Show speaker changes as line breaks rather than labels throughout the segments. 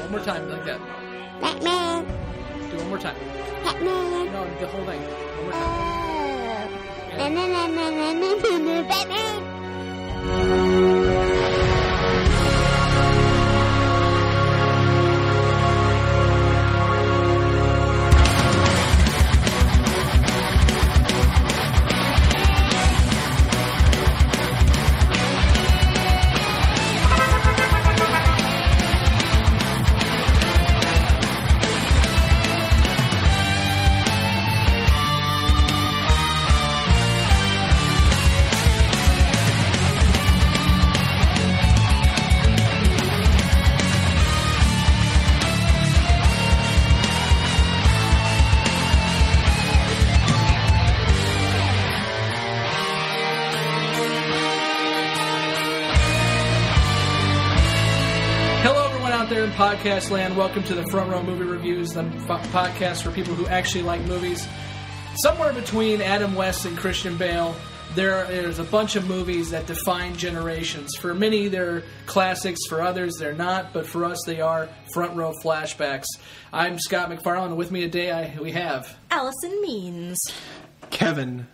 One more time like that.
Batman.
Do one more time.
Batman.
No, the whole thing. One more time.
Batman.
Podcast land. Welcome to the Front Row Movie Reviews, the podcast for people who actually like movies. Somewhere between Adam West and Christian Bale, there's a bunch of movies that define generations. For many, they're classics. For others, they're not. But for us, they are front row flashbacks. I'm Scott McFarlane, and with me today we have
Allison Means.
Kevin,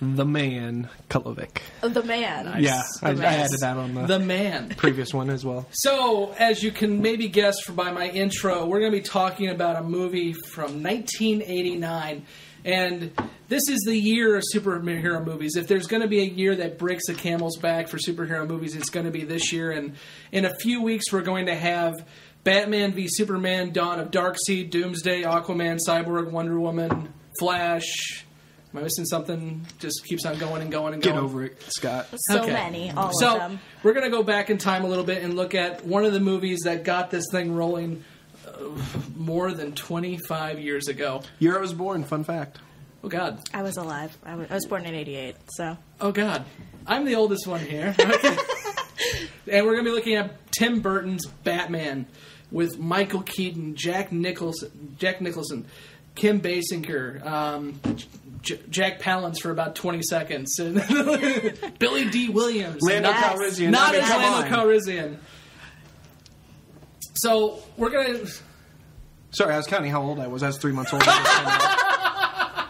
the man, Kulovic.
The man.
Nice.
Yeah, I added that on the
man
previous one as well.
So, as you can maybe guess by my intro, we're going to be talking about a movie from 1989. And this is the year of superhero movies. If there's going to be a year that breaks the camel's back for superhero movies, it's going to be this year. And in a few weeks, we're going to have Batman v Superman, Dawn of Darkseid, Doomsday, Aquaman, Cyborg, Wonder Woman, Flash. Am I missing something? Just keeps on going and going and going.
Get over it, Scott.
So many, all of them.
We're going to go back in time a little bit and look at one of the movies that got this thing rolling more than 25 years ago.
Year I was born, fun fact.
Oh, God.
I was alive. I was born in 88, so.
Oh, God. I'm the oldest one here. Okay. And we're going to be looking at Tim Burton's Batman with Michael Keaton, Jack Nicholson, Kim Basinger, Jack Palance for about 20 seconds. And Billy D. Williams.
Lando Calrissian.
Not as Lando Calrissian. So, we're going to...
Sorry, I was counting how old I was. I was 3 months old.
I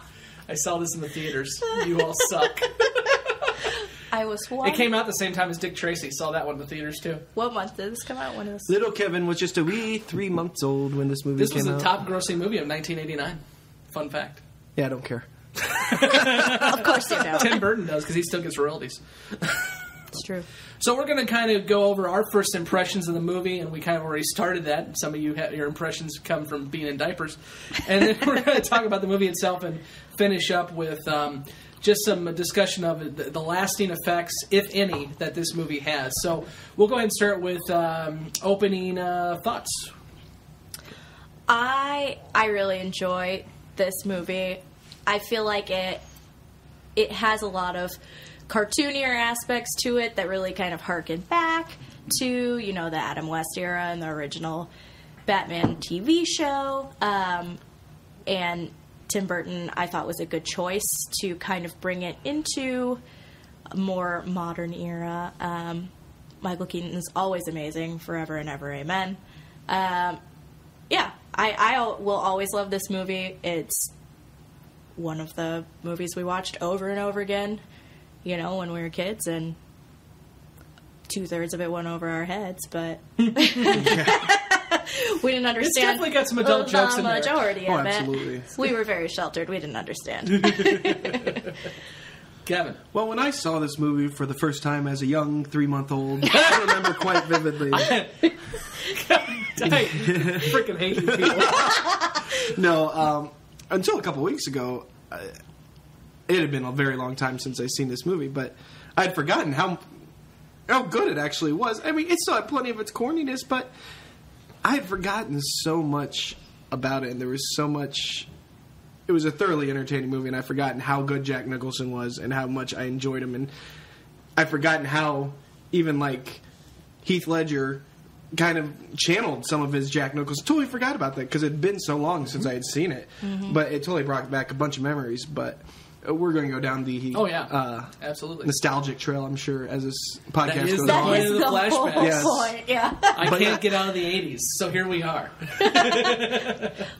saw this in the theaters. You all suck.
I was one.
It came out the same time as Dick Tracy. Saw that one in the theaters, too.
What month did this come out? When was
Little Kevin was just a wee 3 months old when this movie came out.
This was the top-grossing movie of 1989. Fun fact.
Yeah, I don't care.
Of course you don't.
Tim Burton does, because he still gets royalties.
It's true.
So we're going to kind of go over our first impressions of the movie, and we kind of already started that. Some of you, your impressions come from being in diapers. And then we're going to talk about the movie itself and finish up with just some discussion of the lasting effects, if any, that this movie has. So we'll go ahead and start with opening thoughts.
I really enjoy this movie. I feel like it has a lot of cartoonier aspects to it that really kind of harken back to, the Adam West era and the original Batman TV show. And Tim Burton, I thought, was a good choice to kind of bring it into a more modern era. Michael Keaton is always amazing, forever and ever, amen. Yeah, I will always love this movie. It's one of the movies we watched over and over again, when we were kids, and 2/3 of it went over our heads, but we didn't understand.
It's definitely got some adult jokes in there.
The majority of
absolutely.
it. We were very sheltered. We didn't understand.
Kevin.
Well, when I saw this movie for the first time as a young 3-month-old, I remember quite vividly.
I freaking hate you people.
No, until a couple weeks ago, it had been a very long time since I'd seen this movie, but I'd forgotten how good it actually was. I mean, it still had plenty of its corniness, but I had forgotten so much about it, and there was so much... It was a thoroughly entertaining movie, and I'd forgotten how good Jack Nicholson was and how much I enjoyed him, and I'd forgotten how even, Heath Ledger kind of channeled some of his Jack Nicholson. Totally forgot about that because it had been so long since I had seen it. Mm-hmm. But it totally brought back a bunch of memories. But we're going to go down the
absolutely
nostalgic trail, I'm sure, as this podcast
That is
goes
the
on.
point of the
whole
flashback.
Yes.
point, yeah.
I can't get out of the 80s, so here we are.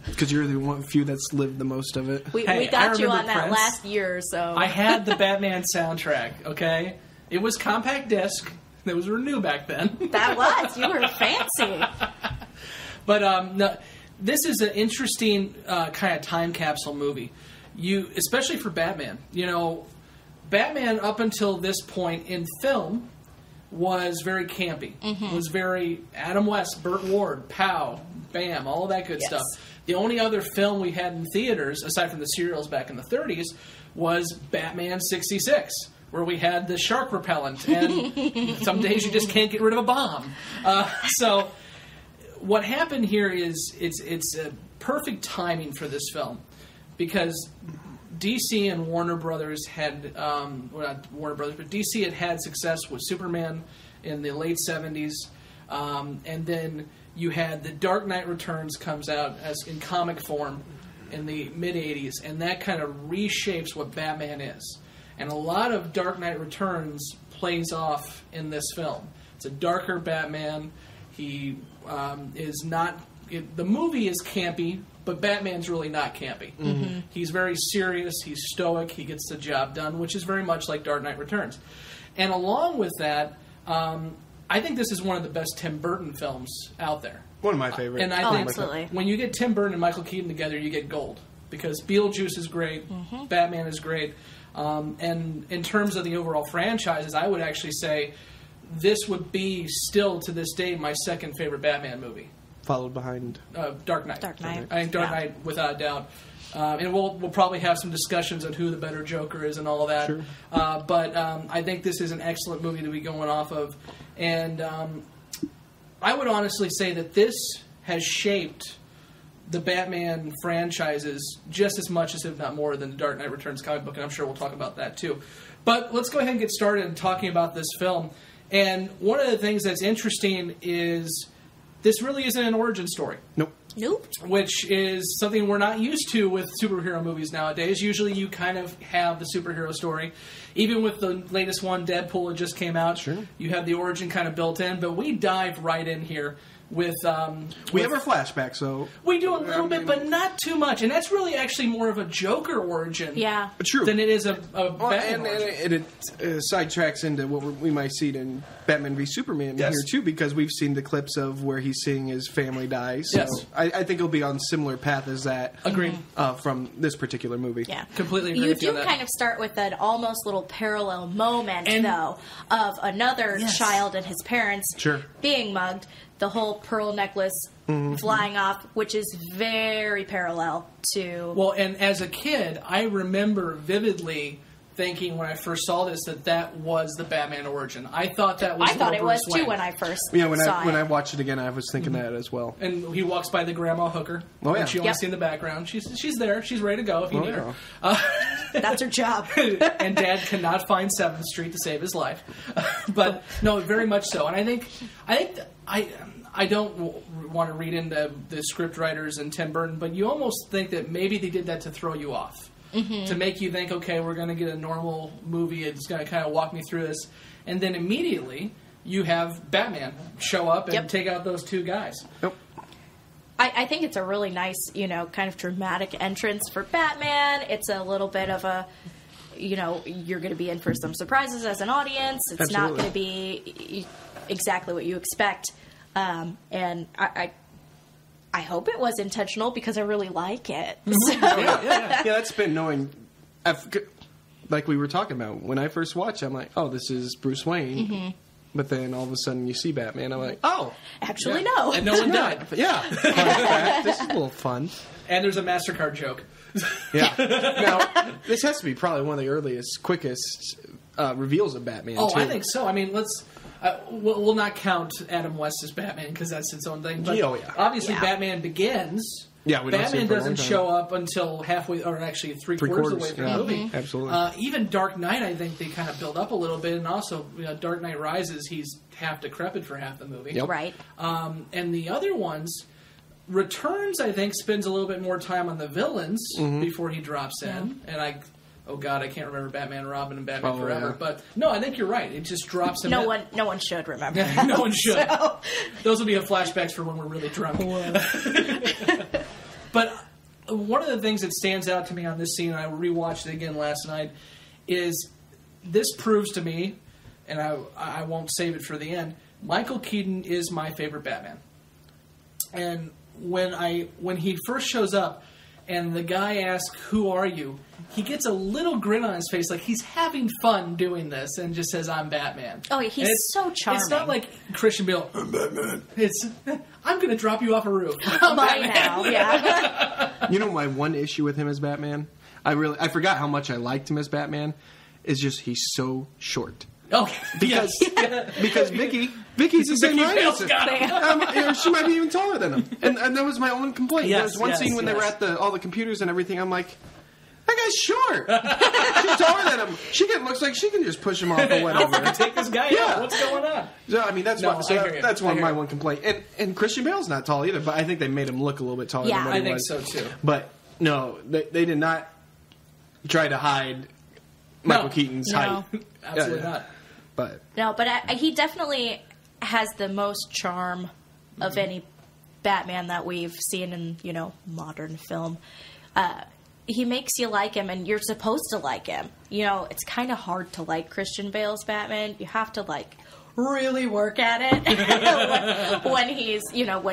Because you're the one few that's lived the most of it.
We
Hey, I
got you
remember
on that
Prince.
last year, so.
I had the Batman soundtrack, okay? It was compact disc. That was new back then.
That was. You were fancy.
But no, this is an interesting kind of time capsule movie. Especially for Batman. You know, Batman up until this point in film was very campy. Was very Adam West, Burt Ward, pow, bam, all that good
Yes.
stuff. The only other film we had in theaters, aside from the serials back in the 30s, was Batman 66. Where we had the shark repellent, and some days you just can't get rid of a bomb. So, what happened here is it's a perfect timing for this film, because DC and Warner Brothers had, well, not Warner Brothers, but DC had success with Superman in the late 70s, and then you had The Dark Knight Returns comes out as in comic form in the mid 80s, and that kind of reshapes what Batman is. And a lot of Dark Knight Returns plays off in this film. It's a darker Batman. He is not... the movie is campy, but Batman's really not campy. He's very serious. He's stoic. He gets the job done, which is very much like Dark Knight Returns. And along with that, I think this is one of the best Tim Burton films out there.
One of my favorites.
And I think
absolutely.
when you get Tim Burton and Michael Keaton together, you get gold. Because Beetlejuice is great. Batman is great. And in terms of the overall franchises, I would actually say this would be still to this day my second favorite Batman movie.
Followed behind
Dark Knight.
Dark Knight.
I think Dark
Yeah.
Knight, without a doubt. And we'll probably have some discussions on who the better Joker is and all of that.
Sure.
But I think this is an excellent movie to be going off of. And I would honestly say that this has shaped the Batman franchises just as much as, if not more, than the Dark Knight Returns comic book, and I'm sure we'll talk about that too. But let's go ahead and get started in talking about this film. And one of the things that's interesting is this really isn't an origin story,
Nope.
Nope.
which is something we're not used to with superhero movies nowadays. Usually you kind of have the superhero story. Even with the latest one, Deadpool, it just came out.
Sure.
You have the origin kind of built in, but we dive right in here with...
We have our flashback, so...
We do a little bit, but not too much. And that's really actually more of a Joker origin
Yeah.
True.
than it is a Batman
And
origin.
it sidetracks into what we might see in Batman v Superman
Yes.
here, too, because we've seen the clips of where he's seeing his family die. So
Yes.
I think it'll be on similar path as that.
Agreed.
From this particular movie.
Yeah.
Completely agree
You
with you
do
on that.
kind of start with an almost little parallel moment,
And-
though, of another
Yes.
child and his parents
Sure.
being mugged. The whole pearl necklace flying off, which is very parallel to...
Well, and as a kid, I remember vividly thinking when I first saw this that was the Batman origin. I thought that was
I thought it
little
was,
Bruce
too,
Wayne.
when I first
Yeah, when
saw
I
it.
watched it again, I was thinking that as well.
And he walks by the grandma hooker.
Oh, yeah.
And she only
Yep.
see in the background. She's there. She's ready to go if you need her.
That's her job.
And Dad cannot find 7th Street to save his life. But no, very much so. And I don't want to read into the script writers and Tim Burton, but you almost think that maybe they did that to throw you off. To make you think, okay, we're going to get a normal movie. It's going to kind of walk me through this. And then immediately you have Batman show up and
Yep.
take out those two guys.
Nope.
I think it's a really nice, kind of dramatic entrance for Batman. It's a little bit of a, you're going to be in for some surprises as an audience. It's not
Absolutely.
going to be exactly what you expect. And I hope it was intentional because I really like it. So,
Yeah, that's been knowing... Like we were talking about, when I first watched it, I'm like, oh, this is Bruce Wayne. But then all of a sudden you see Batman, I'm like, oh,
actually, no.
And no one died.
yeah. Fun fact. This is a little fun.
And there's a MasterCard joke.
Yeah. Now, this has to be probably one of the earliest, quickest reveals of Batman,
Oh,
too.
I think so. I mean, let's... we'll not count Adam West as Batman because that's its own thing. But
Oh, yeah.
obviously,
Yeah.
Batman Begins.
Yeah, we don't see
Batman
it for a
doesn't
long time.
show up until halfway, or actually three-quarters of the way through
yeah.
the movie.
Absolutely.
Even Dark Knight, I think they kind of build up a little bit, and also Dark Knight Rises, he's half decrepit for half the movie.
Yep.
Right.
And the other ones, Returns, I think, spends a little bit more time on the villains before he drops in, and oh God, I can't remember Batman, Robin, and Batman Forever.
Yeah.
But no, I think you're right. It just drops him.
No one should remember.
No one should.
So.
Those will be flashbacks for when we're really drunk. But one of the things that stands out to me on this scene, and I rewatched it again last night, is this proves to me, and I won't save it for the end, Michael Keaton is my favorite Batman. And when he first shows up, and the guy asks, "Who are you?" he gets a little grin on his face, like he's having fun doing this, and just says, "I'm Batman."
Oh, he's so charming.
It's not like Christian Bale, "I'm Batman." It's, "I'm going to drop you off a roof."
By now, yeah.
You know, my one issue with him as Batman, I forgot how much I liked him as Batman, is just he's so short.
Oh,
because Vicky's the same height as him. She might be even taller than him, and that was my only complaint.
Yes,
there was one scene when they were at all the computers and everything. I'm like, that guy's short. She's taller than him. Looks like she can just push him off or whatever.
Take this guy out. What's going on?
So, I mean, that's my one complaint. And Christian Bale's not tall either, but I think they made him look a little bit taller than what he was.
I think so too.
But no, they did not try to hide Michael Keaton's height.
Absolutely not.
But
he definitely has the most charm of any Batman that we've seen in, modern film. He makes you like him, and you're supposed to like him. It's kind of hard to like Christian Bale's Batman. You have to, really work at it when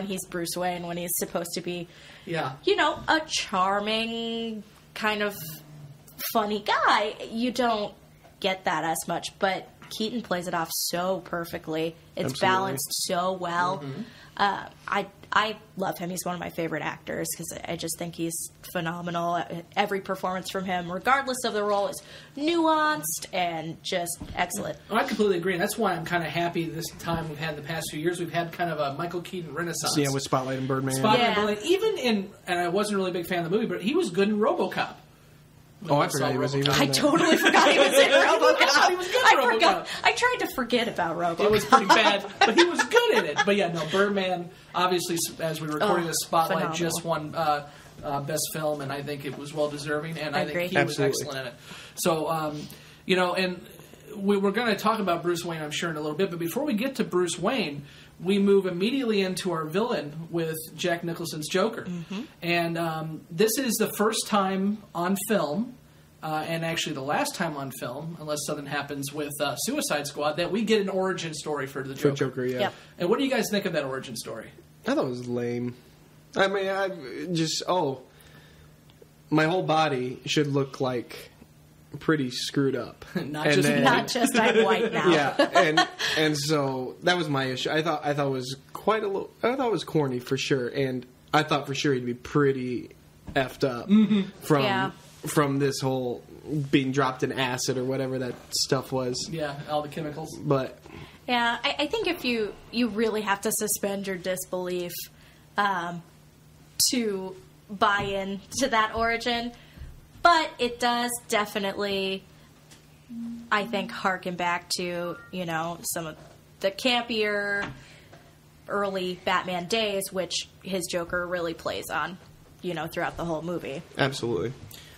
he's Bruce Wayne, when he's supposed to be, a charming, kind of funny guy. You don't get that as much, but Keaton plays it off so perfectly. It's balanced so well. Mm-hmm. I love him. He's one of my favorite actors because I just think he's phenomenal. Every performance from him, regardless of the role, is nuanced and just excellent.
I completely agree. That's why I'm kind of happy this time we've had the past few years. We've had kind of a Michael Keaton renaissance.
Yeah, with Spotlight and Birdman.
And Birdman. Even and I wasn't really a big fan of the movie, but he was good in RoboCop.
Oh, I forgot he was even in
I totally forgot he was in RoboCop.
He was good in RoboCop.
I tried to forget about RoboCop.
It was pretty bad, but he was good in it. But yeah, no, Birdman, obviously, as we were recording this, Spotlight
phenomenal.
just won Best Film, and I think it was well-deserving, and I think he was excellent in it. So, and we're going to talk about Bruce Wayne, I'm sure, in a little bit, but before we get to Bruce Wayne, we move immediately into our villain with Jack Nicholson's Joker. Mm-hmm. And this is the first time on film, and actually the last time on film, unless something happens with Suicide Squad, that we get an origin story for the Joker.
For Joker, yeah.
Yep.
And what do you guys think of that origin story?
I thought it was lame. I mean, my whole body should look like pretty screwed up.
Not just I'm white now.
Yeah, and so that was my issue. I thought it was quite a little. I thought it was corny for sure, and I thought for sure he'd be pretty effed up from this whole being dropped in acid or whatever that stuff was.
Yeah, all the chemicals.
But
yeah, I think if you really have to suspend your disbelief to buy in to that origin. But it does definitely, I think, harken back to, some of the campier early Batman days, which his Joker really plays on, throughout the whole movie.
Absolutely.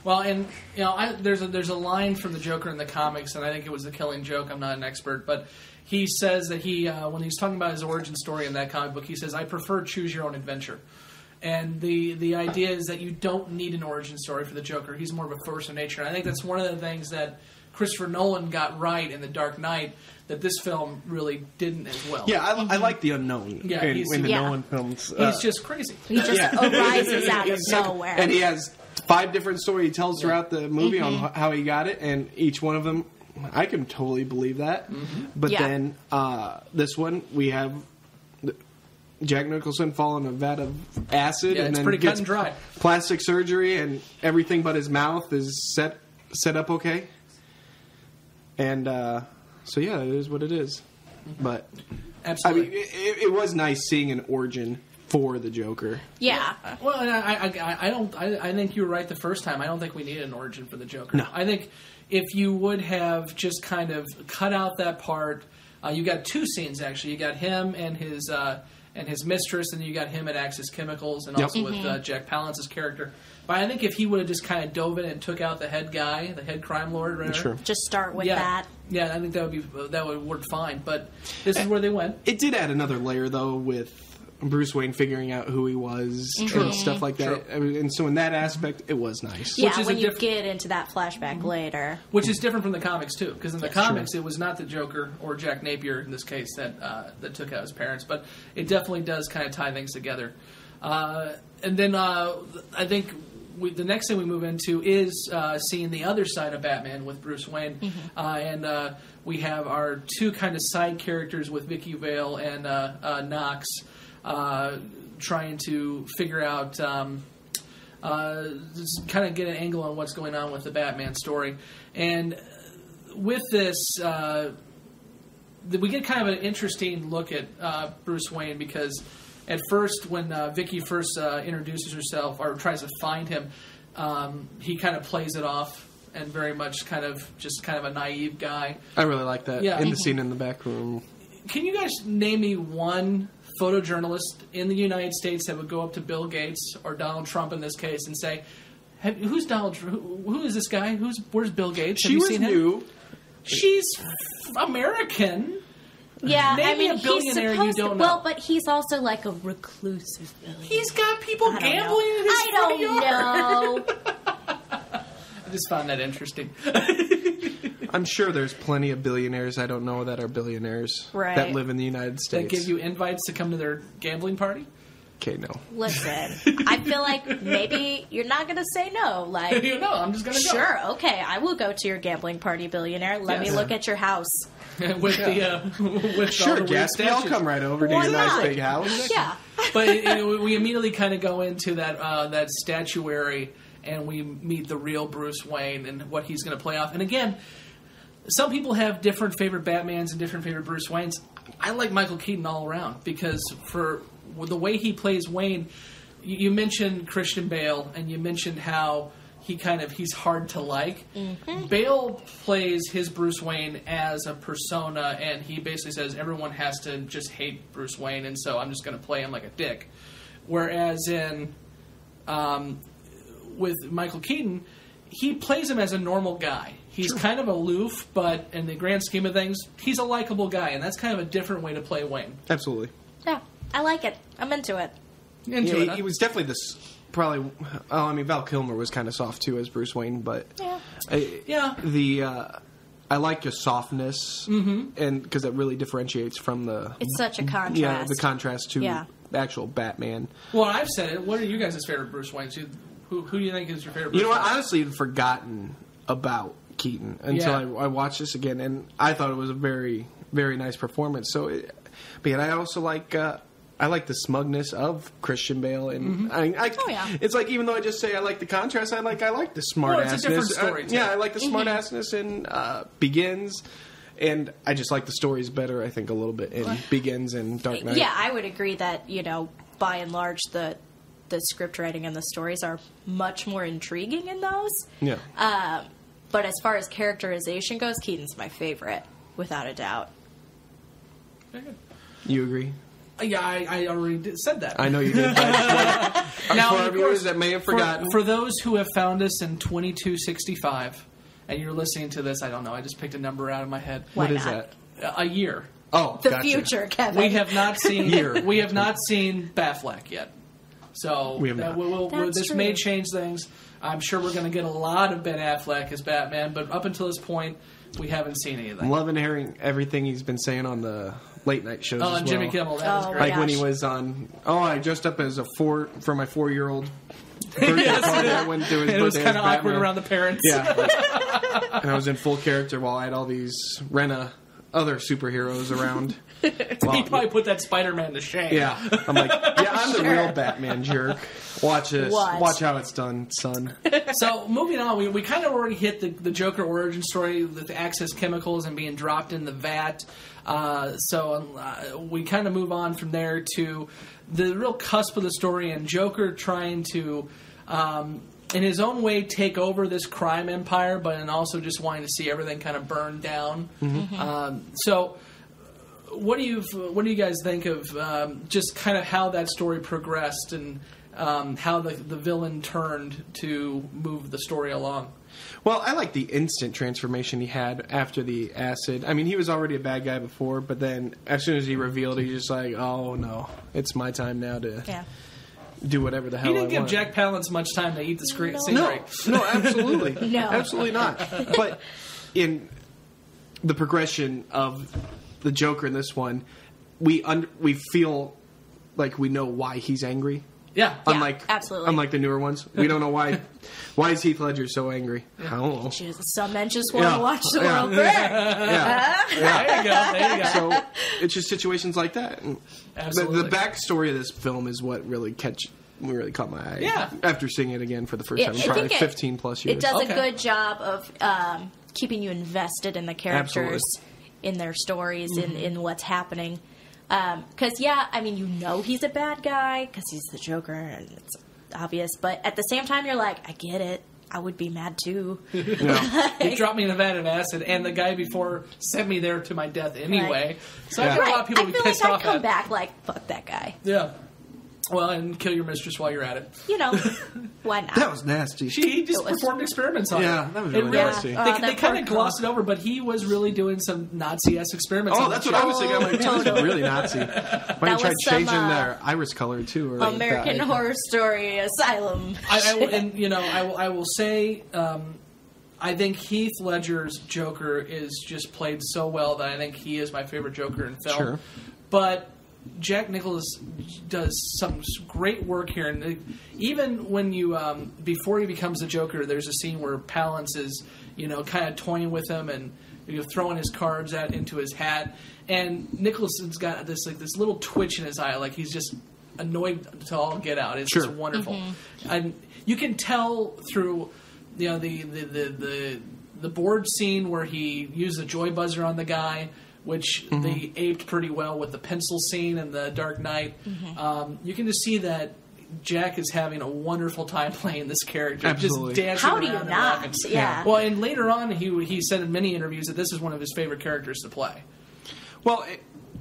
Well, and, there's a line from the Joker in the comics, and I think it was The Killing Joke. I'm not an expert, but he says that when he's talking about his origin story in that comic book, he says, "I prefer choose your own adventure." And the idea is that you don't need an origin story for the Joker. He's more of a force of nature. And I think that's one of the things that Christopher Nolan got right in The Dark Knight that this film really didn't as well.
Yeah, I like the unknown in the Nolan films.
He's just crazy.
He just arises out of nowhere.
And he has 5 different stories he tells throughout the movie on how he got it, and each one of them, I can totally believe that. Mm-hmm. But then this one, we have Jack Nicholson fall in a vat of acid and then
pretty
gets
cut and dry.
Plastic surgery, and everything but his mouth is set up okay. And so yeah, it is what it is. But
absolutely,
I mean, it was nice seeing an origin for the Joker.
Yeah.
Well, and I think you were right the first time. I don't think we needed an origin for the Joker.
No.
I think if you would have just kind of cut out that part, you got 2 scenes actually. You got him and his and his mistress, and you got him at Axis Chemicals, and also with Jack Palance's character. But I think if he would have just kind of dove in and took out the head guy, the head crime lord, right?
Sure.
Just start with that.
Yeah, I think that would work fine. But this is where they went.
It did add another layer, though, with Bruce Wayne figuring out who he was and stuff like that. I mean, and so in that aspect, it was nice.
Yeah, when you get into that flashback later.
Which is different from the comics, too. Because in the comics, it was not the Joker, or Jack Napier in this case, that took out his parents. But it definitely does kind of tie things together. And then I think the next thing we move into is seeing the other side of Batman with Bruce Wayne. And we have our two kind of side characters with Vicky Vale and Knox trying to figure out, just kind of get an angle on what's going on with the Batman story. And with this, we get kind of an interesting look at Bruce Wayne, because at first, when Vicky first introduces herself or tries to find him, he kind of plays it off and very much kind of a naive guy.
I really like that in the scene in the back room. Can
you guys name me one photojournalist in the United States that would go up to Bill Gates or Donald Trump in this case and say, "Who's Donald? Who is this guy? Where's Bill Gates? Have you seen him?
New.
She's American."
Yeah,
Maybe a billionaire you don't know.
Well, but he's also like a reclusive billionaire.
He's got people gambling in his front yard.
I don't know.
I just found that interesting.
I'm sure there's plenty of billionaires I don't know that are billionaires that live in the United States.
That give you invites to come to their gambling party?
Okay, no.
Listen, I feel like maybe you're not going to say no. Like,
I'm just going to go.
Sure, okay, I will go to your gambling party, billionaire. Let me look at your house.
with
sure, Gatsby, I'll come right over to your nice big house.
Yeah.
But we immediately kind of go into that statuary, and we meet the real Bruce Wayne and what he's going to play off. And again, some people have different favorite Batmans and different favorite Bruce Waynes. I like Michael Keaton all around, because for the way he plays Wayne, you mentioned Christian Bale, and you mentioned how he's hard to like. Mm-hmm. Bale plays his Bruce Wayne as a persona, and he basically says everyone has to just hate Bruce Wayne, and so I'm just going to play him like a dick. Whereas with Michael Keaton, he plays him as a normal guy. He's kind of aloof, but in the grand scheme of things, he's a likable guy, and that's kind of a different way to play Wayne.
Absolutely.
Yeah, I like it. I'm into it.
He was definitely this. Probably. Oh, I mean, Val Kilmer was kind of soft too as Bruce Wayne, but I like your softness, and because that really differentiates from the.
It's such a contrast.
Yeah, the contrast to the actual Batman.
Well, I've said it. What are you guys' favorite Bruce Waynes? Who do you think is your favorite? Bruce
You know what?
Wayne?
Honestly, I'd forgotten about Keaton until I watched this again, and I thought it was a very, very nice performance. So, but I also like. I like the smugness of Christian Bale, and it's like, even though I just say I like the contrast, I like the smart assness.
It's a different story.
I like the smart assness in Begins, and I just like the stories better. I think a little bit in Begins and Dark Knight.
Yeah, I would agree that by and large the script writing and the stories are much more intriguing in those.
Yeah.
But as far as characterization goes, Keaton's my favorite, without a doubt.
Very good.
You agree?
Yeah, I already said that.
I know you did. Now, for our viewers that may have forgotten.
For those who have found us in 2265, and you're listening to this, I don't know, I just picked a number out of my head.
Why
what is
not?
that?
A year.
Oh,
the
gotcha.
future, Kevin.
We have not seen We have not seen Batfleck yet. So
we have not.
This may change things. I'm sure we're going to get a lot of Ben Affleck as Batman, but up until this point, we haven't seen anything.
I'm loving hearing everything he's been saying on the late night shows.
Oh, and Jimmy Kimmel, that was great.
Like when he was on. Oh, I dressed up as for my 4-year-old birthday party. I went to his birthday.
It was kind of awkward
Batman.
around the parents.
Yeah, and I was in full character while I had all these other superheroes around.
He probably put that Spider-Man to shame.
Yeah, I'm like, I'm the real Batman jerk. Watch this. Watch how it's done, son.
So, moving on, we kind of already hit the Joker origin story with the Axis Chemicals and being dropped in the vat. So we kind of move on from there to the real cusp of the story and Joker trying to, in his own way, take over this crime empire, but and also just wanting to see everything kind of burn down. Mm-hmm. So what do you guys think of just kind of how that story progressed and how the villain turned to move the story along?
Well, I like the instant transformation he had after the acid. I mean, he was already a bad guy before, but then as soon as he revealed, he's just like, "Oh no, it's my time now to do whatever the hell."
He didn't
I
give
want.
Jack Palance much time to eat the scenery.
No, absolutely,
No.
absolutely not. But in the progression of the Joker in this one, we feel like we know why he's angry.
Yeah.
Absolutely.
Unlike the newer ones, we don't know why. Why is Heath Ledger so angry? I don't know.
Some men just want to watch the world burn.
Yeah.
There you go.
So it's just situations like that. And
Absolutely.
The backstory of this film is what really caught my eye.
Yeah.
After seeing it again for the first time,
I
probably
think
15 plus years.
It does
Okay.
a good job of keeping you invested in the characters, in their stories, in what's happening. Because, I mean, you know he's a bad guy because he's the Joker and it's obvious. But at the same time, you're like, I get it. I would be mad too.
He dropped me in a vat of acid, and the guy before sent me there to my death anyway.
Right.
So I got a lot of people
I
to be
feel
pissed
like
off
I'd come
at.
back like, fuck that guy.
Yeah. Well, and kill your mistress while you're at it.
You know, why not?
That was nasty.
He just
It was-
performed experiments on it.
Yeah, that was
It
really nasty.
They,
that
they kind of
poor
glossed it over, but he was really doing some Nazi-esque experiments.
Oh,
on
that's
the
what I
show.
was thinking. I'm like, this is
Totally.
really Nazi. Why
That
didn't you try
was some,
changing their iris color too? Or
American Horror Story Asylum.
I will say, I think Heath Ledger's Joker is just played so well that I think he is my favorite Joker in film.
Sure.
But Jack Nicholson does some great work here, and even when you before he becomes the Joker, there's a scene where Palance is kind of toying with him and throwing his cards into his hat, and Nicholson's got this little twitch in his eye, like he's just annoyed to all get out. It's just wonderful, and you can tell through the board scene where he used the joy buzzer on the guy, which they aped pretty well with the pencil scene in The Dark Knight. You can just see that Jack is having a wonderful time playing this character.
Absolutely.
Just dancing
How do you
around and
not?
laughing.
Yeah.
Well, and later on, he said in many interviews that this is one of his favorite characters to play.
Well,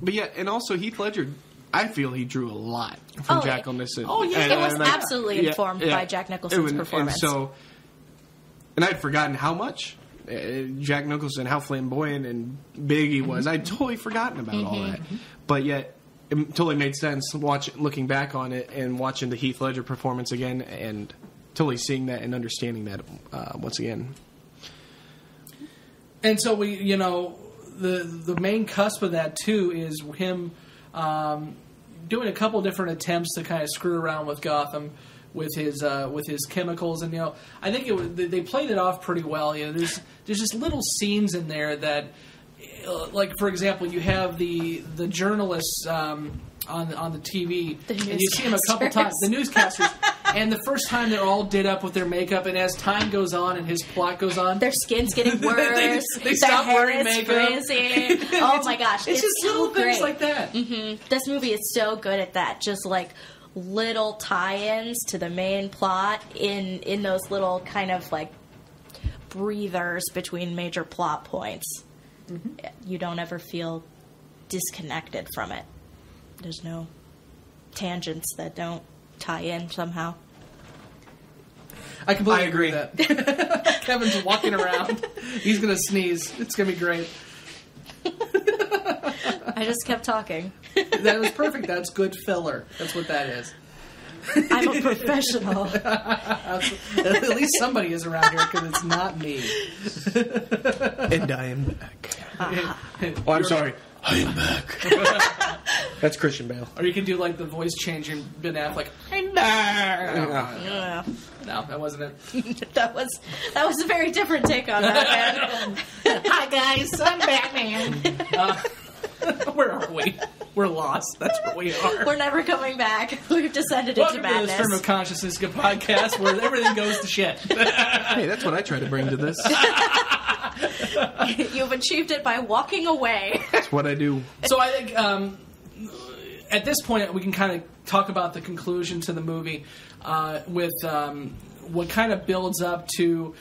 but yeah, and also Heath Ledger, I feel he drew a lot from Jack Nicholson.
Oh, yeah.
It was absolutely informed by Jack Nicholson's performance.
And I'd forgotten how much Jack Nicholson, how flamboyant and big he was. I'd totally forgotten about all that. But yet, it totally made sense looking back on it and watching the Heath Ledger performance again and totally seeing that and understanding that once again.
And so the main cusp of that too is him doing a couple different attempts to kind of screw around with Gotham with his chemicals, and I think they played it off pretty well. There's just little scenes in there that, like for example, you have the journalists on the TV, and you see them a couple times, the newscasters. And the first time they're all did up with their makeup, and as time goes on and his plot goes on,
their skin's getting worse.
they stop
their hair
wearing
is
makeup.
frizzy. Oh my gosh,
it's just
so
little
great.
things like that.
This movie is so good at that. Just like little tie-ins to the main plot in those little kind of like breathers between major plot points. You don't ever feel disconnected from it. There's no tangents that don't tie in somehow.
I completely agree with that. Kevin's walking around. He's going to sneeze. It's going to be great.
I just kept talking.
That was perfect. That's good filler. That's what that is.
I'm a professional.
At least somebody is around here because it's not me.
And I am back. Oh, I'm sorry. I am back. That's Christian Bale.
Or you can do like the voice change in Ben Affleck. I'm back.
Yeah.
No, that wasn't it.
That was a very different take on that, man.
Hi guys, I'm Batman. Where are we? We're lost. That's where we are.
We're never coming back. We've descended
Welcome
into
to the
madness.
Stream of Consciousness podcast where everything goes to shit.
Hey, that's what I try to bring to this.
You've achieved it by walking away.
That's what I do.
So I think at this point, we can kind of talk about the conclusion to the movie with what kind of builds up to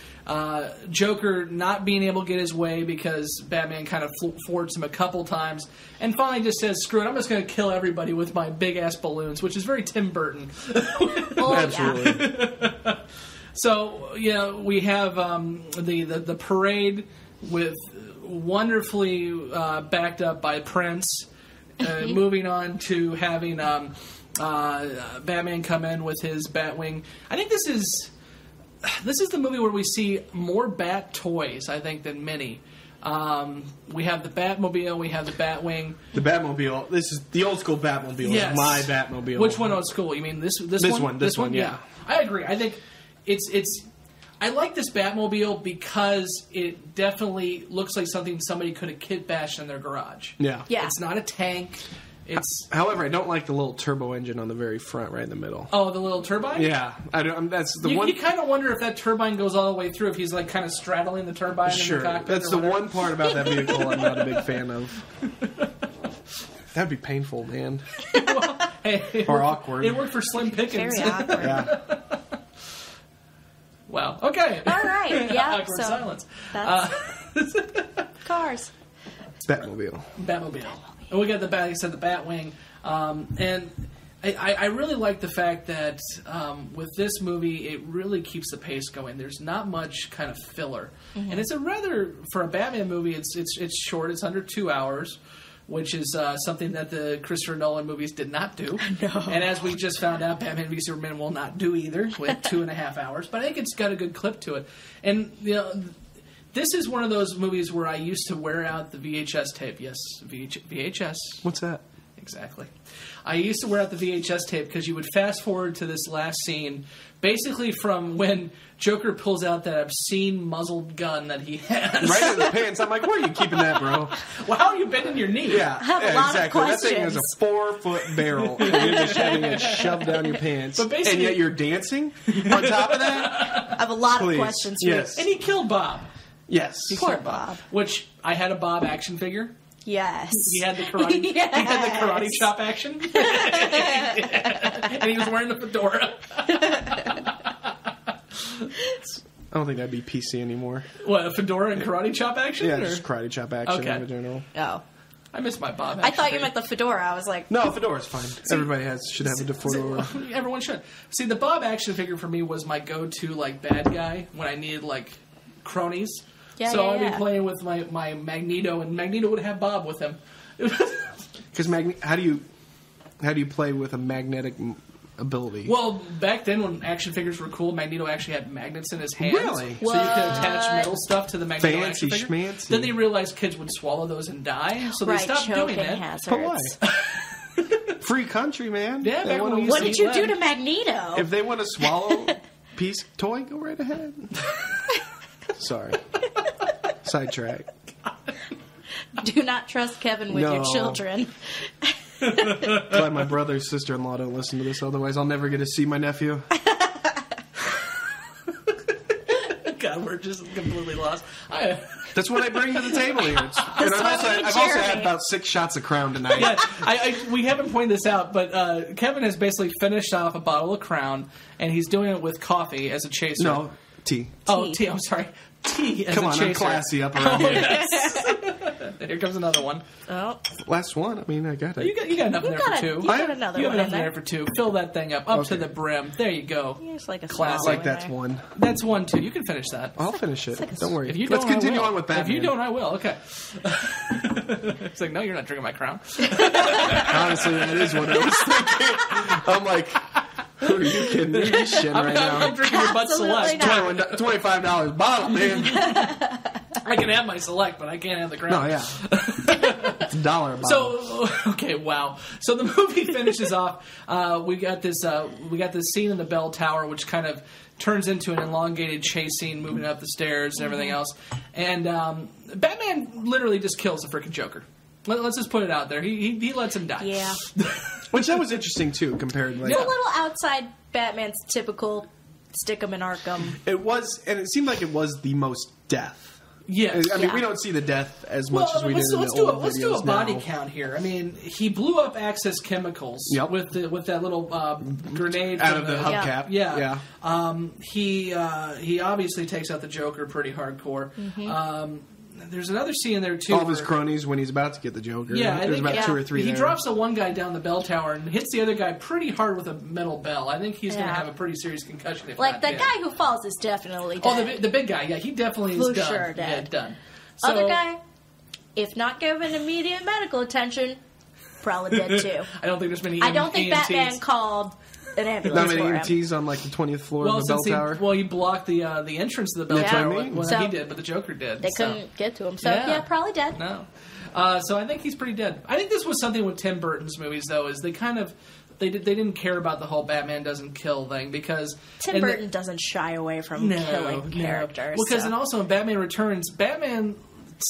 Joker not being able to get his way because Batman kind of thwarts him a couple times, and finally just says, "Screw it, I'm just going to kill everybody with my big ass balloons," which is very Tim Burton.
Absolutely.
So we have the parade with wonderfully backed up by Prince. Moving on to having Batman come in with his Batwing. I think this is the movie where we see more Bat toys, I think, than many. We have the Batmobile, we have the Batwing.
The Batmobile. This is the old school Batmobile.
Yes.
My Batmobile.
Which one old school? You mean this one?
This one, yeah.
I agree. I think it's. I like this Batmobile because it definitely looks like something somebody could have kit bashed in their garage.
Yeah.
Yeah.
It's not a tank.
However, I don't like the little turbo engine on the very front, right in the middle.
Oh, the little turbine?
Yeah, I don't. That's the one.
You kind of wonder if that turbine goes all the way through. If he's like kind of straddling the turbine.
Sure,
in the cockpit
that's
or
the
whatever.
one part about that vehicle I'm not a big fan of. That'd be painful, man.
Hey,
Or awkward.
It worked for Slim Pickens.
Very awkward.
Yeah.
Wow. Okay.
All right. Yeah.
Awkward
so
silence.
That's cars.
Batmobile.
Batmobile. And we got the like I said, the Batwing. And I really like the fact that with this movie, it really keeps the pace going. There's not much kind of filler, and it's a rather for a Batman movie. It's short. It's under 2 hours, which is something that the Christopher Nolan movies did not do.
No.
And as we just found out, Batman v Superman will not do either with 2.5 hours. But I think it's got a good clip to it, and this is one of those movies where I used to wear out the VHS tape. Yes, VHS.
What's that?
Exactly. I used to wear out the VHS tape because you would fast forward to this last scene, basically from when Joker pulls out that obscene muzzled gun that he has.
Right in the pants. I'm like, where are you keeping that, bro?
Well, how are you bending your knee?
Yeah,
I have a lot of
exactly. That thing is
questions.
a 4-foot barrel, and you're just having it shoved down your pants.
But basically-
and yet you're dancing on top of that?
I have a lot
Please.
of questions for
Yes.
And he killed Bob.
Yes.
Poor Bob.
Which I had a Bob action figure.
you. Yes.
He had the karate. He had the karate chop action, and he was wearing the fedora.
I don't think that'd be PC anymore.
What, a fedora and karate chop action?
Yeah,
or?
just karate chop action
Okay.
in general.
Oh.
I miss my Bob.
I thought you
figure.
meant the fedora. I was like,
No, fedora's fine. Everybody should have a fedora.
Everyone should. See, the Bob action figure for me was my go-to like bad guy when I needed like cronies.
Yeah,
so
yeah,
I'd
yeah.
be playing with my Magneto, and Magneto would have Bob with him.
Because how do you play with a magnetic ability?
Well, back then when action figures were cool, Magneto actually had magnets in his hands.
Really?
So you could attach metal stuff to the Magneto
Fancy
action figure.
schmancy.
Then they realized kids would swallow those and die, so they
right,
stopped
choking
doing that.
hazards.
But why? Free country, man.
Yeah,
They
back
wanna-
when we
What
used
did
to
you
eat
do to
lead.
Magneto?
If they want to swallow piece toy, go right ahead. Sorry. Sidetrack.
Do not trust Kevin with your
No.
children.
Glad my brother and sister-in-law don't listen to this, otherwise I'll never get to see my nephew.
God, we're just completely lost.
That's what I bring to the table here. And I've also had about 6 shots of Crown tonight.
Yeah, we haven't pointed this out, but Kevin has basically finished off a bottle of Crown, and he's doing it with coffee as a chaser.
No, tea.
Oh, tea. I'm sorry. Tea as
Come
a
on,
chaser.
I'm classy up around
Oh,
here.
yes. Here comes another one.
Oh,
Last one. I mean, I got it.
You got enough in there for two.
you got another
You have
one
enough
in
in there
there.
for two. Fill that thing up to
Okay.
the brim. There you go.
There's like a
Classic.
small
Like that's
in there.
one.
That's one too. You can finish that.
I'll finish it.
like a-
Don't worry.
If you
Let's
don't,
continue
I will.
on with Batman.
If you don't, I will. Okay. It's like, no, you're not drinking my Crown.
Honestly, that is what I was thinking. I'm like, who are you kidding? You're shitting right
I'm
now.
drinking your Bud
Absolutely
Select.
not.
$25 bottle, man.
I can have my Select, but I can't have the Crown.
No, yeah. It's $1 a bottle.
So okay, wow. So the movie finishes off. We got this scene in the bell tower, which kind of turns into an elongated chase scene, moving up the stairs and everything else. And Batman literally just kills the freaking Joker. Let's just put it out there. He lets him die.
Yeah.
Which that was interesting too, compared like
It's a little outside Batman's typical stick 'em in Arkham.
it was, and it seemed like it was the most death
Yes.
I mean, we don't see the death as much as we did in the
let's
old
do a
videos
body
now.
count here. I mean, he blew up Access Chemicals with that little grenade
Out
from
of the hubcap.
Yeah. He obviously takes out the Joker pretty hardcore. There's another scene in there too.
All of his cronies when he's about to get the Joker.
Yeah,
there's about 2 or 3
He
there.
drops the one guy down the bell tower and hits the other guy pretty hard with a metal bell. I think he's going to have a pretty serious concussion. If
Like
not
the
dead.
guy who falls is definitely dead.
Oh, the big guy. Yeah, he definitely is
For
done.
sure dead.
Yeah, done. So,
Other guy, if not given immediate medical attention, probably dead too.
I don't think there's many.
I don't think
EMTs.
Batman called an
Not
ambulance
many
for him.
EMTs on like the 20th floor of the bell tower.
He blocked the entrance to the bell
That's
tower.
what I mean.
Well,
So-
he did, but the Joker did.
They
so.
couldn't get to him. So,
Yeah.
probably dead.
No. So I think he's pretty dead. I think this was something with Tim Burton's movies, though, is they kind of they didn't care about the whole Batman doesn't kill thing because
Tim Burton doesn't shy away from killing characters.
Well, because
so.
and also in Batman Returns, Batman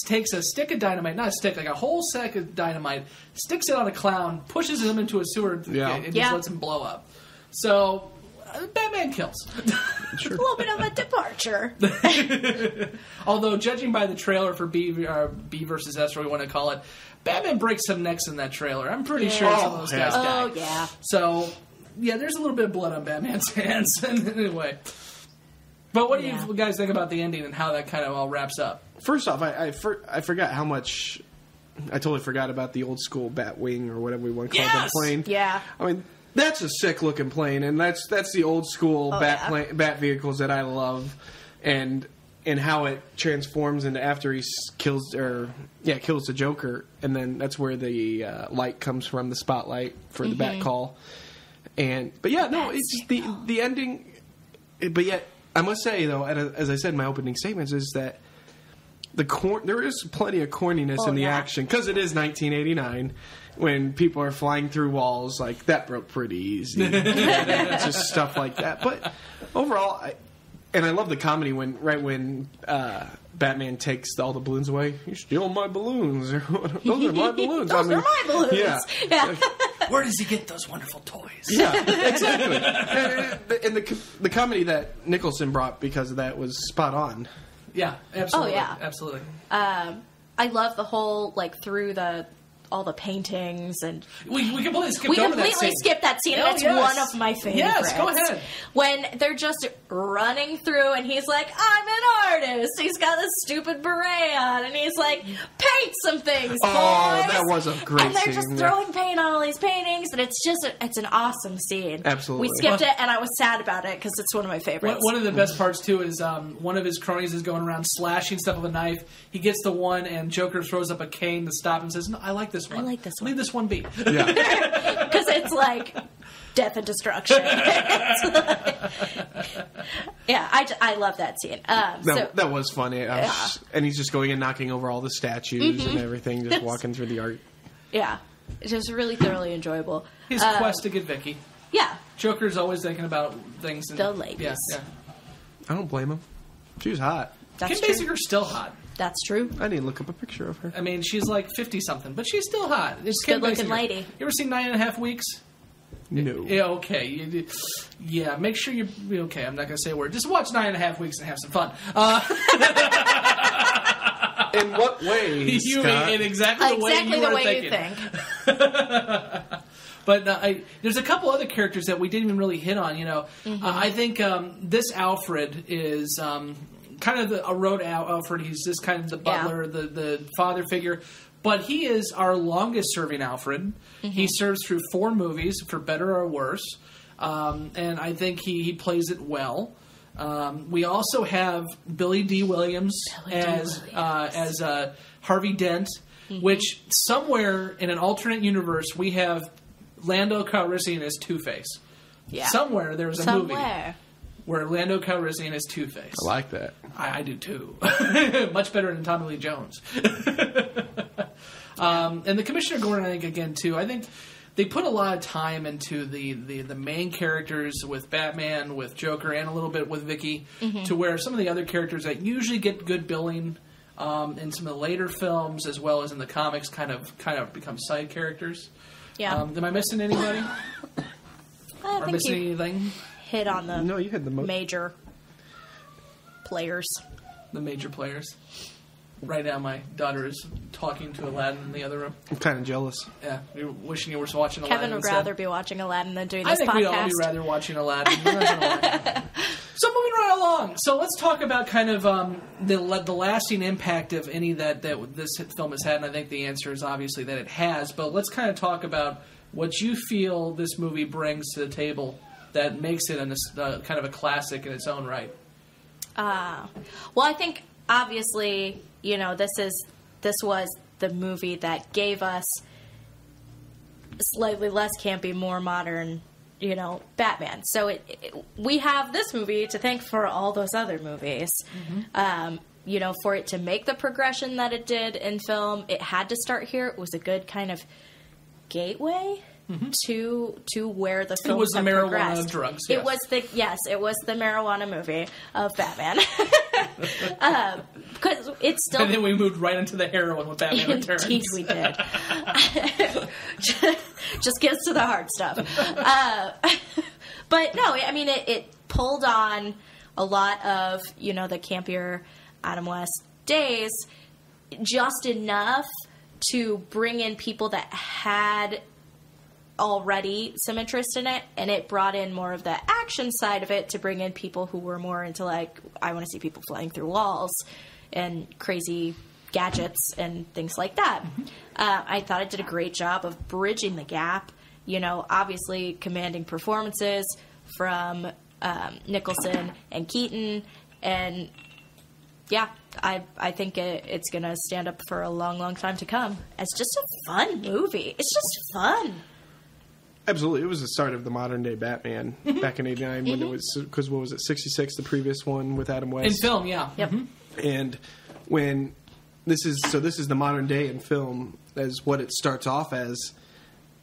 takes a stick of dynamite, not a stick, like a whole sack of dynamite, sticks it on a clown, pushes him into a sewer, and just lets him blow up. So Batman kills.
A little bit of a departure.
Although, judging by the trailer for B versus S, or we want to call it, Batman breaks some necks in that trailer. I'm pretty sure some of those guys die.
Oh, yeah.
So, yeah, there's a little bit of blood on Batman's hands. Anyway. But what do you guys think about the ending and how that kind of all wraps up?
First off, I forgot how much... I totally forgot about the old school Batwing or whatever we want to call that plane.
Yeah.
I mean, that's a sick looking plane, and that's the old school bat vehicles that I love, and how it transforms into after he kills the Joker, and then that's where the light comes from, the spotlight for the bat call. It's the ending. But yet, I must say though, as I said in my opening statements, is that there is plenty of corniness in the action because it is 1989 when people are flying through walls. Like that broke pretty easy, just stuff like that. But overall, I love the comedy when Batman takes all the balloons away. You steal my balloons. Those are my balloons.
Those are my balloons.
Yeah.
Where does he get those wonderful toys?
Yeah, exactly. And the comedy that Nicholson brought because of that was spot on.
Yeah, absolutely.
Oh, yeah.
Absolutely.
I love the whole, through all the paintings and
we completely skipped
we
over that
completely
scene.
skipped that scene.
Oh,
It's
yes.
one of my favorites.
Yes, go ahead.
When they're just running through and he's like, I'm an artist. He's got this stupid beret on and he's like, paint some things, boys.
That was a great
And they're
scene.
just throwing paint on all these paintings and it's an awesome scene.
Absolutely.
We skipped it and I was sad about it because it's one of my favorites.
One of the best parts, too, is one of his cronies is going around slashing stuff with a knife. He gets the one, and Joker throws up a cane to stop him and says, no, I like this one.
like this one.
Leave this one be.
Yeah.
Because it's like death and destruction. I love that scene.
That was funny. And he's just going and knocking over all the statues and everything, just walking through the art.
Yeah. It's just really thoroughly enjoyable.
His quest to get Vicky.
Yeah.
Joker's always thinking about things.
The ladies.
Yeah.
I don't blame him. She was hot.
That's
Kim
true.
Basinger's still hot.
That's true.
I need to look up a picture of her.
I mean, she's like 50-something, but she's still hot. It's Kim
Good-looking
Basinger.
lady.
You ever seen 9.5 Weeks?
No.
Yeah, okay. Yeah, make sure you're... Okay, I'm not going to say a word. Just watch 9.5 Weeks and have some fun.
In what way, Scott?
In exactly the way you think. But there's a couple other characters that we didn't even really hit on. I think this Alfred is kind of a road Alfred. He's just kind of the butler, the father figure. But he is our longest-serving Alfred. He serves through 4 movies, for better or worse. And I think he plays it well. We also have Billy D. Williams as Harvey Dent, which somewhere in an alternate universe we have Lando Calrissian as Two-Face.
Yeah.
Somewhere there's a movie where Lando Calrissian is Two-Face.
I like that.
I do too. Much better than Tommy Lee Jones. And the Commissioner Gordon, I think, again, too. I think they put a lot of time into the main characters with Batman, with Joker, and a little bit with Vicky, to where some of the other characters that usually get good billing in some of the later films, as well as in the comics, kind of become side characters.
Yeah.
Am I missing anybody?
I think
missing
you
anything?
hit on the
No, you had the most.
major players.
The major players. Right now, my daughter is talking to Aladdin in the other room.
I'm kind of jealous.
Yeah, you're wishing you were watching Aladdin.
Kevin would
instead.
rather be watching Aladdin than doing this
I think
podcast.
we'd all be rather watching Aladdin. We're not gonna lie. So moving right along. So let's talk about kind of the lasting impact of any that this film has had, and I think the answer is obviously that it has. But let's kind of talk about what you feel this movie brings to the table that makes it kind of a classic in its own right.
Well, I think obviously, this was the movie that gave us slightly less campy, more modern, Batman. So we have this movie to thank for all those other movies. For it to make the progression that it did in film, it had to start here. It was a good kind of gateway to where the film
It was the marijuana
progressed.
of drugs.
It was the marijuana movie of Batman. Because it's still.
And then we moved right into the heroin with Batman Returns.
Indeed, we did. Just gets to the hard stuff. But no, I mean, it pulled on a lot of the campier Adam West days, just enough to bring in people that had already some interest in it, and it brought in more of the action side of it to bring in people who were more into, like, I want to see people flying through walls and crazy gadgets and things like that. I thought it did a great job of bridging the gap, obviously commanding performances from Nicholson and Keaton, and yeah, I think it's going to stand up for a long, long time to come. It's just a fun movie. It's just fun.
Absolutely. It was the start of the modern day Batman back in 89 when it was, because what was it, 66, the previous one with Adam West?
In film, yeah.
Yep.
And when this is the modern day in film as what it starts off as,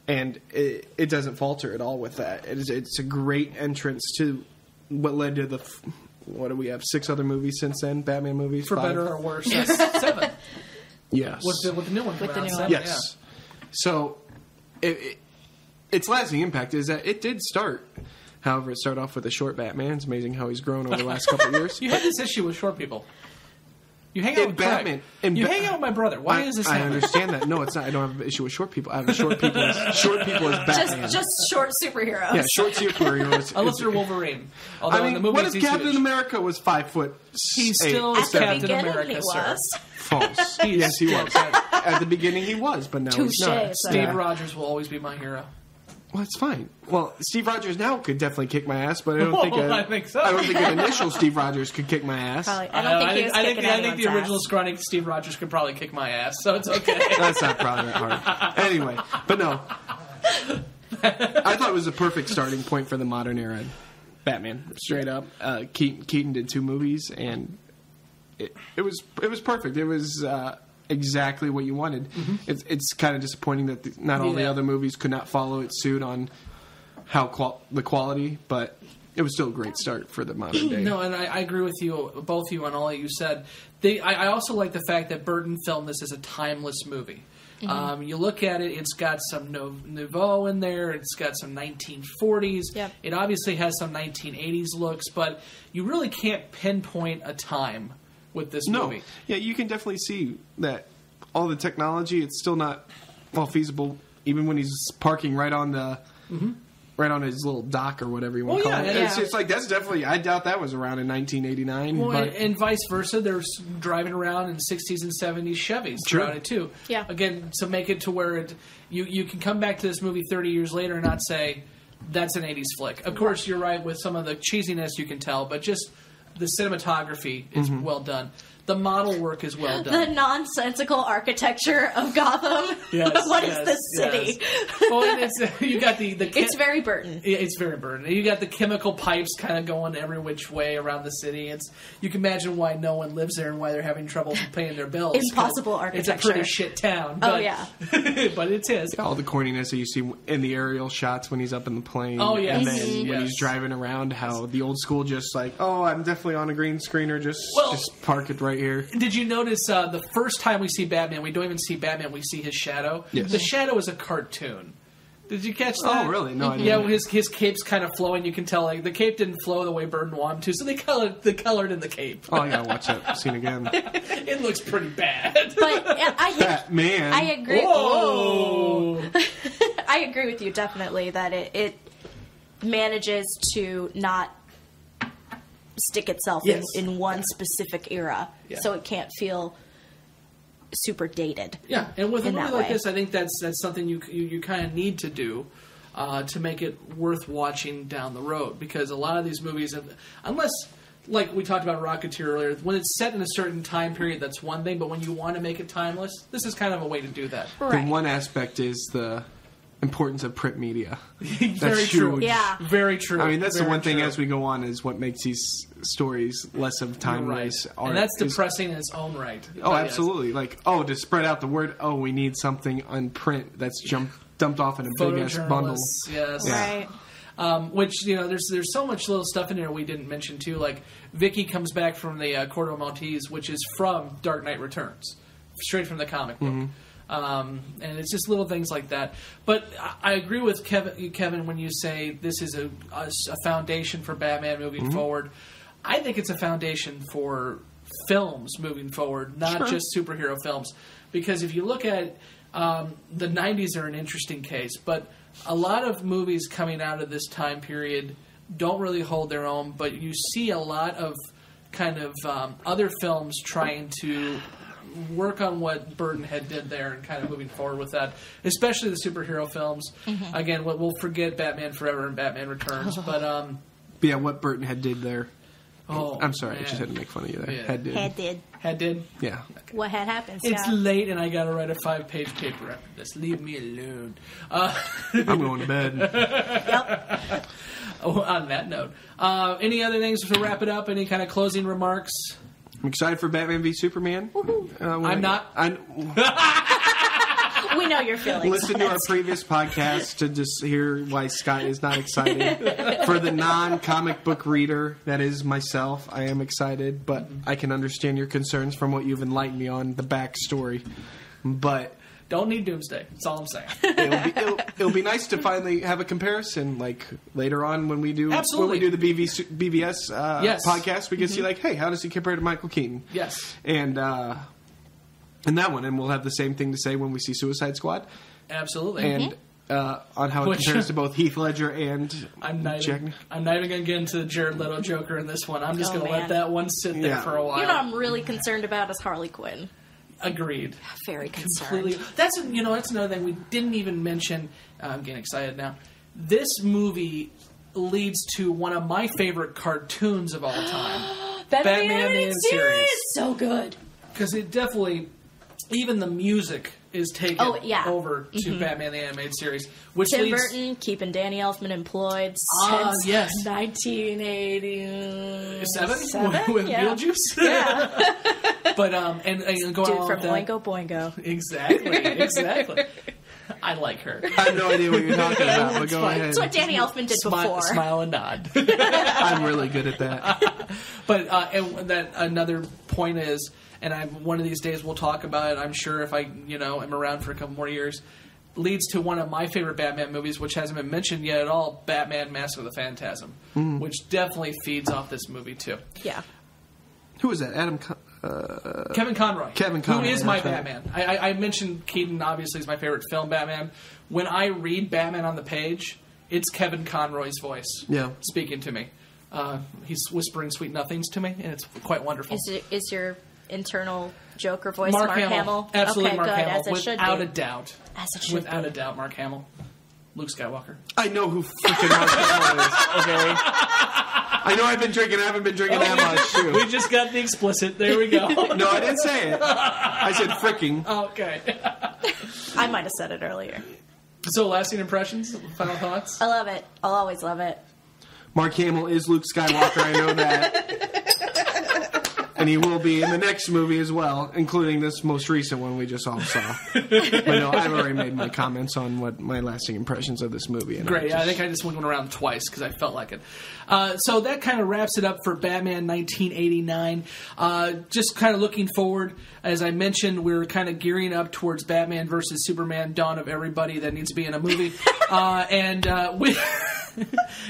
and it doesn't falter at all with that. It's a great entrance to what led to the, what do we have, 6 other movies since then, Batman movies?
For
5?
better or worse. Yes, 7.
Yes.
With the new one coming
the
out.
new
7,
one.
Yes.
Yeah.
So, its lasting impact is that it did start. However, it started off with a short Batman. It's amazing how he's grown over the last couple of years.
You had this issue with short people. You hang out with
Batman.
Craig. You hang out with my brother. Why is this
I
happening?
understand that. No, it's not. I don't have an issue with short people. I have short people as Batman.
Just short superheroes.
Yeah, short superheroes.
Unless they're Wolverine. Although
I
in the
mean,
movie
what if Captain America was 5 foot?
He's still
At the
Captain
beginning,
America,
he
sir.
was.
False. Yes, he was. At the beginning, he was, but now he's
Touche,
not.
sir.
Steve Rogers will always be my hero.
Well, it's fine. Well, Steve Rogers now could definitely kick my ass, but I don't think
I think so.
I don't think an initial Steve Rogers could kick my ass.
Probably. I don't think he was kicking
I think the
anyone's
original
ass.
scrawny Steve Rogers could probably kick my ass, so it's okay.
That's not probably that hard. Anyway, but no. I thought it was a perfect starting point for the modern era Batman. Straight up. Keaton did 2 movies, and it was perfect. It was exactly what you wanted. It's kind of disappointing that not all the other movies could not follow its suit on how the quality, but it was still a great start for the modern day.
No, and I agree with you, both of you, on all that you said. I also like the fact that Burton filmed this as a timeless movie. You look at it, it's got some nouveau in there, it's got some 1940s,
Yep.
It obviously has some 1980s looks, but you really can't pinpoint a time with this movie.
Yeah, you can definitely see that all the technology, it's still not feasible, even when he's parking right on the right on his little dock or whatever you want to call it.
Yeah.
It's like, that's definitely, I doubt that was around in 1989.
Well,
but
and vice versa, they're driving around in 60s and 70s Chevys throughout it too.
Yeah.
Again, to make it to where you can come back to this movie 30 years later and not say that's an 80s flick. Of course, you're right with some of the cheesiness you can tell, but just the cinematography is well done. The model work is well
The
done.
nonsensical architecture of Gotham.
Yes,
What is
yes,
this city?
yes. Well, and it's you got the
It's very Burton.
It's very Burton. You got the chemical pipes kind of going every which way around the city. You can imagine why no one lives there and why they're having trouble paying their bills.
Impossible
'Cause
architecture.
It's a pretty shit town.
Oh,
But,
yeah.
but it's his.
all the corniness that you see in the aerial shots when he's up in the plane.
Oh, yes.
And then when
Yes.
he's driving around, how the old school just like, oh, I'm definitely on a green screen, or just park it right here.
Did you notice the first time we see Batman, we don't even see Batman, we see his shadow?
Yes.
The shadow is a cartoon. Did you catch that?
Oh, really? No, I didn't.
Yeah, when his cape's kind of flowing. You can tell like the cape didn't flow the way Burton wanted him to, so they colored in the cape.
Oh, I gotta watch that scene again.
It looks pretty bad.
But
Batman.
I agree.
Whoa!
I agree with you definitely that it manages to not stick itself
Yes.
in one specific era,
Yeah.
so it can't feel super dated.
Yeah, and with a
in
movie
that
like
way.
this, I think that's something you kind of need to do to make it worth watching down the road. Because a lot of these movies, unless like we talked about Rocketeer earlier, when it's set in a certain time period, that's one thing. But when you want to make it timeless, this is kind of a way to do that.
Right.
The one aspect is the importance of print media.
Very true.
huge.
Yeah.
Very true.
I mean, that's the
Very
one thing
true.
as we go on is what makes these stories less of
You're right.
timeless.
And that's depressing in its own right.
Oh,
But yes.
absolutely. Like, to spread out the word, we need something on print that's dumped off in a big-ass bundle.
Photojournalists, yes.
Yeah.
Right.
Which, there's so much little stuff in there we didn't mention, too. Like, Vicky comes back from the Cordo Maltese, which is from Dark Knight Returns. Straight from the comic book. And it's just little things like that. But I agree with Kevin, when you say this is a foundation for Batman moving forward. I think it's a foundation for films moving forward, not just superhero films. Because if you look at the 90s are an interesting case, but a lot of movies coming out of this time period don't really hold their own, but you see a lot of kind of other films trying to work on what Burton had did there and kind of moving forward with that, especially the superhero films. Again, we'll forget Batman Forever and Batman Returns, but
Yeah, what Burton had did there. I'm sorry,
man.
I just had to make fun of you there.
Yeah.
Had did.
did.
Yeah.
What had happened,
It's
Scott?
late and I gotta write a 5-page paper after this. Leave me alone.
I'm going to bed.
On that note, any other things to wrap it up? Any kind of closing remarks?
I'm excited for Batman v Superman.
I'm not.
We know your feelings.
Listen to our previous podcast to just hear why Scott is not excited. For the non-comic book reader, that is myself, I am excited, but I can understand your concerns from what you've enlightened me on, the backstory. But
Don't need Doomsday. That's all I'm saying.
it'll be nice to finally have a comparison, like later on when we do
Absolutely.
the BVS
Yes.
podcast, we can see like, hey, how does he compare to Michael Keaton?
Yes.
And that one, and we'll have the same thing to say when we see Suicide Squad,
Absolutely.
and on how it
Which-
compares to both Heath Ledger and
I'm not
Jack.
even going to get into the Jared Leto Joker in this one. I'm just
Oh,
going to let
man.
that one sit there
Yeah.
for a while.
You know what I'm really concerned about is Harley Quinn.
Agreed.
Very concerned.
Completely. That's another thing we didn't even mention. I'm getting excited now. This movie leads to one of my favorite cartoons of all time.
Batman
the
animated
series.
So good.
Because it definitely, even the music is taken over to Batman the Animated Series. Which
Tim
leads,
Burton keeping Danny Elfman employed since
yes.
1987.
with
Yeah.
Beetlejuice?
Yeah.
But, and going
Dude
along
from
with that.
Boingo Boingo.
Exactly. I like her.
I have no idea what you're talking about, but go ahead.
That's what Danny Elfman did before.
Smile and nod.
I'm really good at that.
But and that another point is, and one of these days we'll talk about it. I'm sure if I am around for a couple more years, leads to one of my favorite Batman movies, which hasn't been mentioned yet at all: Batman: Mask of the Phantasm, which definitely feeds off this movie too.
Yeah.
Who is that?
Kevin Conroy.
Kevin Conroy,
Who is my
that's right.
Batman. I mentioned Keaton, obviously, is my favorite film Batman. When I read Batman on the page, it's Kevin Conroy's voice speaking to me. He's whispering sweet nothings to me, and it's quite wonderful.
Is your internal Joker voice
Mark
Mark
Hamill.
Hamill?
Absolutely
okay,
Mark
good,
Hamill.
as it should
Without
be.
a doubt.
As it should
Without
be.
a doubt, Mark Hamill. Luke Skywalker.
I know who freaking Mark Hamill is, okay? I know I've been drinking. I haven't been drinking that much, too.
We just got the explicit. There we go.
No, I didn't say it. I said fricking.
Okay.
I might have said it earlier.
So, lasting impressions? Final thoughts?
I love it. I'll always love it.
Mark Hamill is Luke Skywalker. I know that. And he will be in the next movie as well, including this most recent one we just all saw. But no, I've already made my comments on what my lasting impressions of this movie. And
Great. I think I just went around twice because I felt like it. So that kind of wraps it up for Batman 1989. Just kind of looking forward, as I mentioned, we're kind of gearing up towards Batman versus Superman: Dawn of Everybody that needs to be in a movie.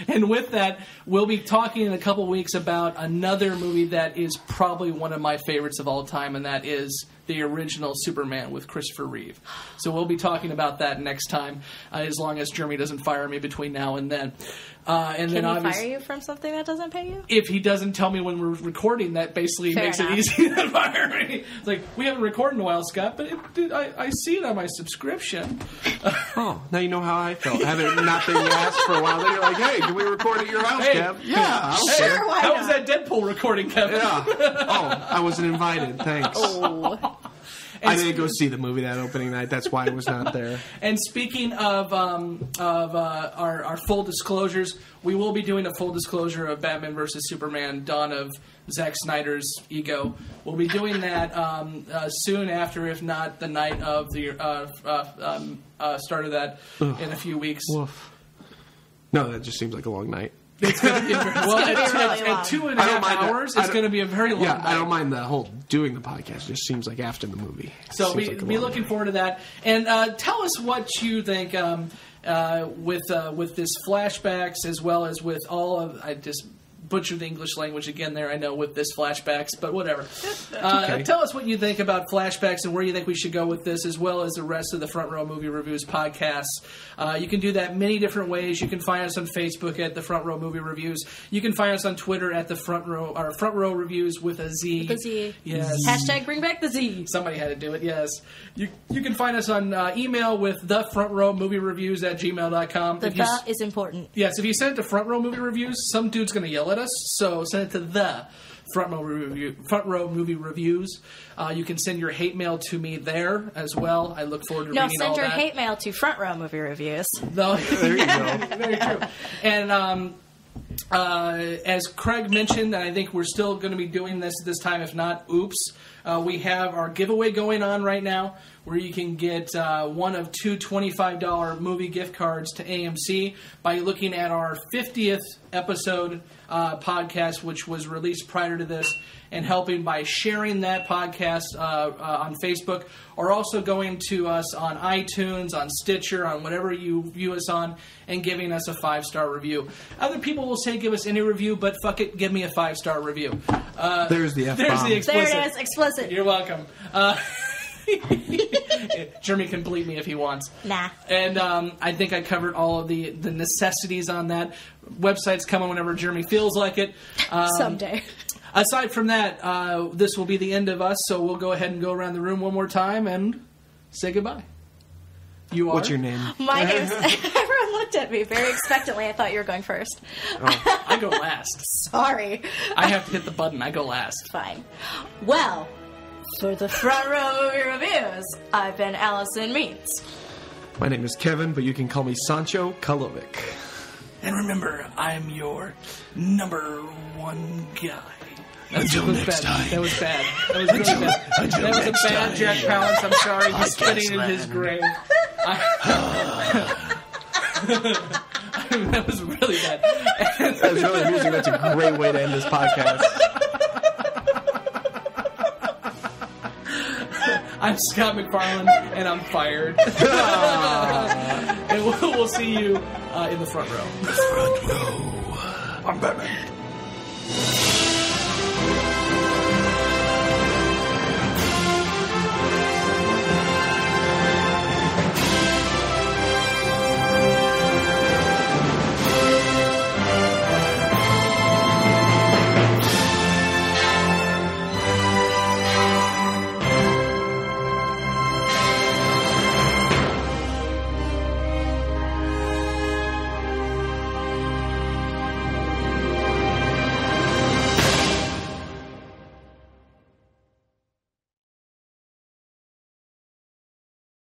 And with that, we'll be talking in a couple weeks about another movie that is probably one of my favorites of all time, and that is the original Superman with Christopher Reeve. So we'll be talking about that next time, as long as Jeremy doesn't fire me between now and then.
Can he fire you from something that doesn't pay you?
If he doesn't tell me when we're recording, that basically makes it easy to fire me. It's like, we haven't recorded in a while, Scott, but I see it on my subscription.
Oh, now you know how I felt. Having not been asked for a while, then you're like, hey, can we record at your house, Kev? Yeah,
Sure, why
How
not?
was that Deadpool recording, Kevin?
Yeah. Oh, I wasn't invited. Thanks.
Oh.
I didn't go see the movie that opening night. That's why I was not there.
And speaking of our full disclosures, we will be doing a full disclosure of Batman vs. Superman: Dawn of Zack Snyder's Ego. We'll be doing that soon after, if not the night of the start of that in a few weeks.
Woof. No, that just seems like a long night.
It's going to be
gonna be really
at 2.5 hours. It's going to be a very long night.
I don't mind the whole doing the podcast. It just seems like after the movie.
So
Seems
be
like a long
looking
night.
forward to that. And tell us what you think with this flashbacks, as well as with all of... I just butchered the English language again there, I know, with this flashbacks, but whatever.
Okay.
Tell us what you think about flashbacks and where you think we should go with this, as well as the rest of the Front Row Movie Reviews podcasts. You can do that many different ways. You can find us on Facebook at the Front Row Movie Reviews. You can find us on Twitter at the Front Row Reviews with a Z.
The Z.
Yes.
Hashtag bring back the Z.
Somebody had to do it, yes. You can find us on email with thefrontrowmoviereviews@gmail.com.
The is important.
Yes, if you send it to Front Row Movie Reviews, some dude's going to yell at us, so send it to the Front Row Movie Reviews. You can send your hate mail to me there as well. I look forward to reading all that.
No, send your hate mail to Front Row Movie Reviews.
No,
There you go.
very true. And as Craig mentioned, and I think we're still going to be doing this time, if not, oops. We have our giveaway going on right now, where you can get one of two $25 movie gift cards to AMC by looking at our 50th episode podcast, which was released prior to this, and helping by sharing that podcast on Facebook, or also going to us on iTunes, on Stitcher, on whatever you view us on, and giving us a 5-star review. Other people will say give us any review, but fuck it, give me a 5-star review.
There's the F-bomb.
There's the explicit.
There it is, explicit.
You're welcome. Jeremy can bleep me if he wants.
Nah.
And I think I covered all of the necessities on that. Website's coming whenever Jeremy feels like it.
Someday.
Aside from that, this will be the end of us, so we'll go ahead and go around the room one more time and say goodbye. You are?
What's your name?
My name's... Everyone looked at me very expectantly. I thought you were going first.
Oh, I go last.
Sorry.
I have to hit the button. I go last.
Fine. Well, for the Front Row Movie Reviews, I've been Allison Means.
My name is Kevin, but you can call me Sancho Kalovic.
And remember, I'm your number one guy.
Until next time.
That was bad. That was really bad. That was a bad Jack Palance. I'm sorry. He's spitting in his grave. That was really bad.
That was really amusing. That's a great way to end this podcast.
I'm Scott McFarlane, and I'm fired. And we'll see you in the front row.
Front row. I'm Batman.